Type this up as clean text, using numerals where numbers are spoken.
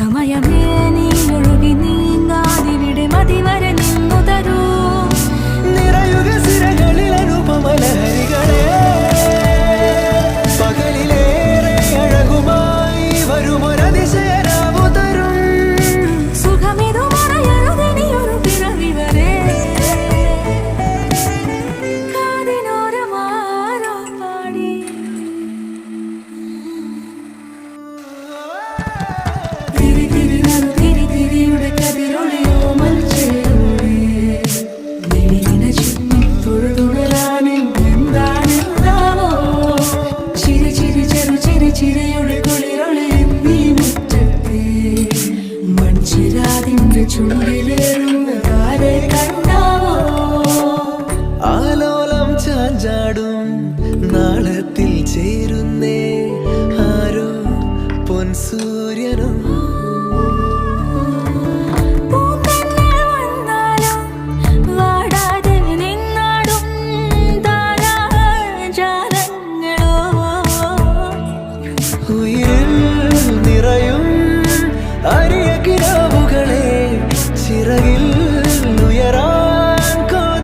സമയമേ നീ ഒഴുകി നീങ്ങാതിവിടെ മതിവരെ നിന്നു തരൂ നിറയുക സിരകളിൽ അനുപമലഹരികളെ പകലിലേറെ അഴകുമായി വരുമൊരതിശയരാവു തരും സുഖമിതു മറയരുതിനിയൊരു പിറവി വരെ കാതിനോരമാരോ പാടി തിരി തിരി നറു തിരി തിരിയുടെ കതിരൊളിയോ മൽച്ചേരുളേ വിളിയിന ചുറ്റും തൊഴുതുണരാനിൽ എന്താണെന്താവോ ചിരി ചിരി ചെറു ചിരി ചിരിയുടെ കുളിരൊളിയും നീ മുറ്റത്തെ മൺചിരാതിന്റെ ചുണ്ടിലേറുന്ന താരെ കണ്ടാവോ ആലോലം ചാഞ്ചാടും നാളത്തിൽ ചേരുന്നേ ആരോ പൊൻസൂര്യനും